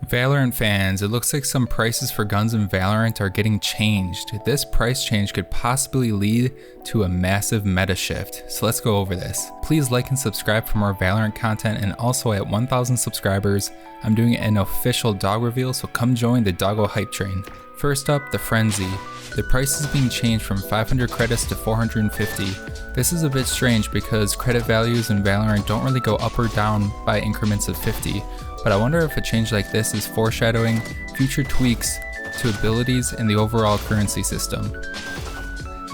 Valorant fans, it looks like some prices for guns in Valorant are getting changed. This price change could possibly lead to a massive meta shift, so let's go over this. Please like and subscribe for more Valorant content, and also at 1,000 subscribers, I'm doing an official dog reveal, so come join the doggo hype train. First up, the Frenzy. The price is being changed from 500 credits to 450. This is a bit strange because credit values in Valorant don't really go up or down by increments of 50. But I wonder if a change like this is foreshadowing future tweaks to abilities in the overall currency system.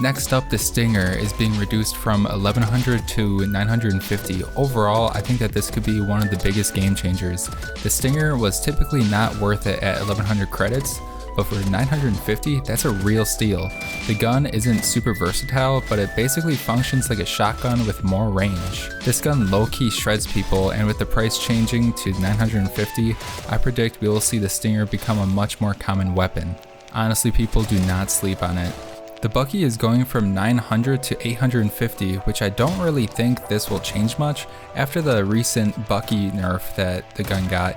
Next up, the Stinger is being reduced from 1100 to 950. Overall, I think that this could be one of the biggest game changers. The Stinger was typically not worth it at 1100 credits, but for 950, that's a real steal. The gun isn't super versatile, but it basically functions like a shotgun with more range. This gun low-key shreds people, and with the price changing to 950, I predict we will see the Stinger become a much more common weapon. Honestly, people do not sleep on it. The Bucky is going from 900 to 850, which I don't really think this will change much. After the recent Bucky nerf that the gun got,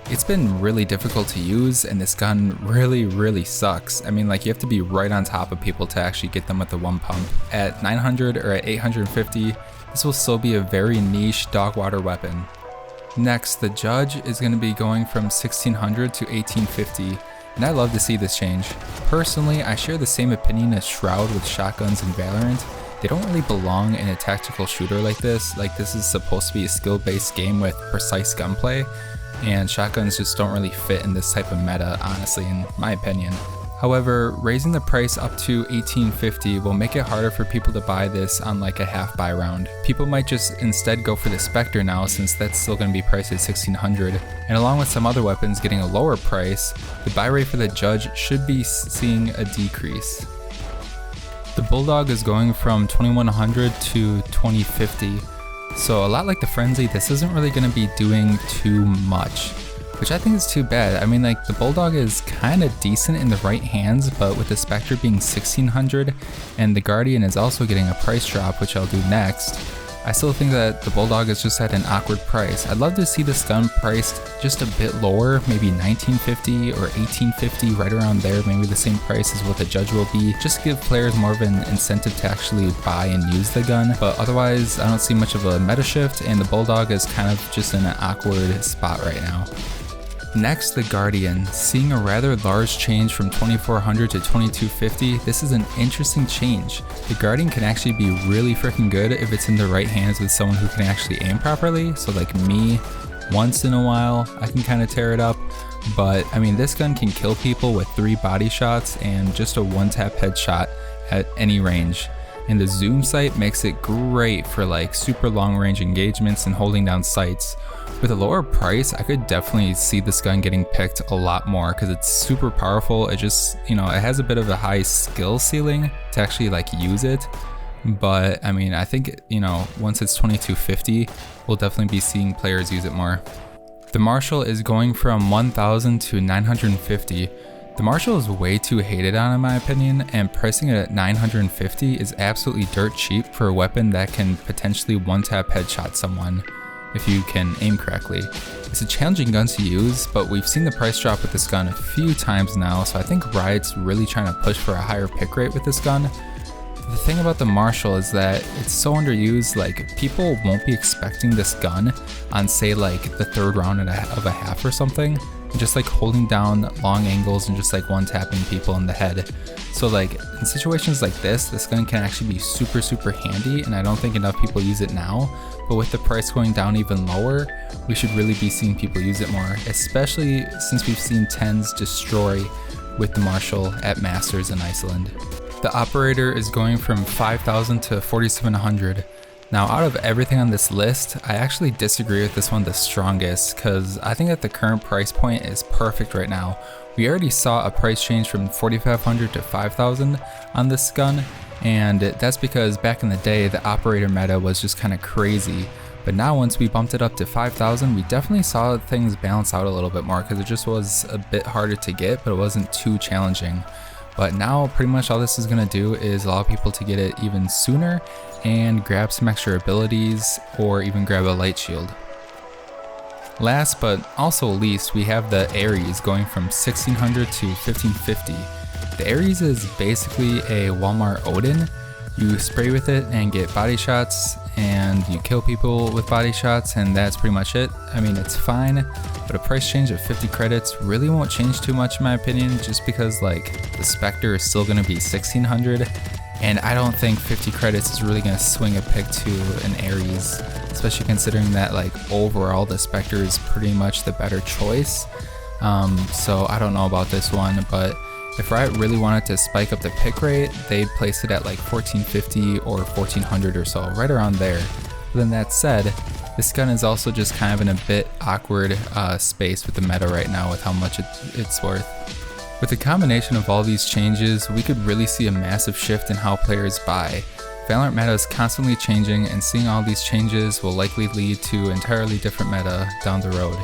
it's been really difficult to use, and this gun really sucks. I mean, like, you have to be right on top of people to actually get them with the one pump. At 900 or at 850, this will still be a very niche dog water weapon. Next, the Judge is going to be going from 1600 to 1850, and I love to see this change. Personally, I share the same opinion as Shroud with shotguns in Valorant. They don't really belong in a tactical shooter like this. Like, this is supposed to be a skill-based game with precise gunplay, and shotguns just don't really fit in this type of meta, honestly, in my opinion. However, raising the price up to 1850 will make it harder for people to buy this on like a half buy round. People might just instead go for the Spectre now, since that's still going to be priced at 1600, and along with some other weapons getting a lower price, the buy rate for the Judge should be seeing a decrease. The Bulldog is going from 2100 to 2050. So a lot like the Frenzy, this isn't really going to be doing too much, which I think is too bad. I mean, like, the Bulldog is kind of decent in the right hands, but with the Spectre being 1600 and the Guardian is also getting a price drop, which I'll do next, I still think that the Bulldog is just at an awkward price. I'd love to see this gun priced just a bit lower, maybe 1950 or 1850, right around there, maybe the same price as what the Judge will be, just to give players more of an incentive to actually buy and use the gun. But otherwise, I don't see much of a meta shift, and the Bulldog is kind of just in an awkward spot right now. Next, the Guardian. Seeing a rather large change from 2400 to 2250, this is an interesting change. The Guardian can actually be really freaking good if it's in the right hands with someone who can actually aim properly. So like me, once in a while, I can kind of tear it up. But I mean, this gun can kill people with 3 body shots and just a one-tap headshot at any range. And the zoom sight makes it great for like super long range engagements and holding down sights. With a lower price, I could definitely see this gun getting picked a lot more because it's super powerful. It just, it has a bit of a high skill ceiling to actually like use it. But I mean, I think, once it's 2250, we'll definitely be seeing players use it more. The Marshall is going from 1000 to 950. The Marshall is way too hated on in my opinion, and pricing it at 950 is absolutely dirt cheap for a weapon that can potentially one-tap headshot someone if you can aim correctly. It's a challenging gun to use, but we've seen the price drop with this gun a few times now, so I think Riot's really trying to push for a higher pick rate with this gun. The thing about the Marshall is that it's so underused, like, people won't be expecting this gun on, say, like the third round of a half or something, just like holding down long angles and just like one tapping people in the head. So like in situations like this gun can actually be super handy, and I don't think enough people use it now, but with the price going down even lower, we should really be seeing people use it more, especially since we've seen 10s destroy with the Marshall at Masters in Iceland. The Operator is going from 5,000 to 4,700. Now, out of everything on this list, I actually disagree with this one the strongest, because I think that the current price point is perfect right now. We already saw a price change from 4,500 to 5,000 on this gun, and that's because back in the day, the Operator meta was just kind of crazy. But now once we bumped it up to 5,000, we definitely saw things balance out a little bit more, because it just was a bit harder to get, but it wasn't too challenging. But now pretty much all this is going to do is allow people to get it even sooner and grab some extra abilities or even grab a light shield. Last but also least, we have the Aries going from 1600 to 1550. The Aries is basically a Walmart Odin. You spray with it and get body shots, and you kill people with body shots, and that's pretty much it. I mean, it's fine, but a price change of 50 credits really won't change too much in my opinion, just because like the Spectre is still gonna be 1600, and I don't think 50 credits is really gonna swing a pick to an Aries, especially considering that like overall the Spectre is pretty much the better choice. So I don't know about this one, but if Riot really wanted to spike up the pick rate, they'd place it at like 1450 or 1400 or so, right around there. But then that said, this gun is also just kind of in a bit awkward space with the meta right now with how much it's worth. With the combination of all these changes, we could really see a massive shift in how players buy. Valorant meta is constantly changing, and seeing all these changes will likely lead to entirely different meta down the road.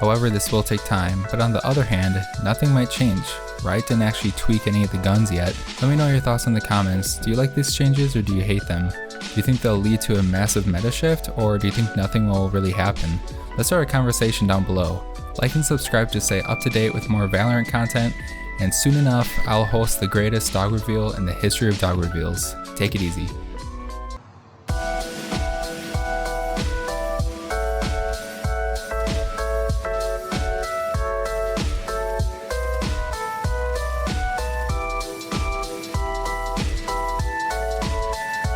However, this will take time, but on the other hand, nothing might change. Riot didn't actually tweak any of the guns yet. Let me know your thoughts in the comments. Do you like these changes or do you hate them? Do you think they'll lead to a massive meta shift, or do you think nothing will really happen? Let's start a conversation down below. Like and subscribe to stay up to date with more Valorant content, and soon enough, I'll host the greatest dog reveal in the history of dog reveals. Take it easy.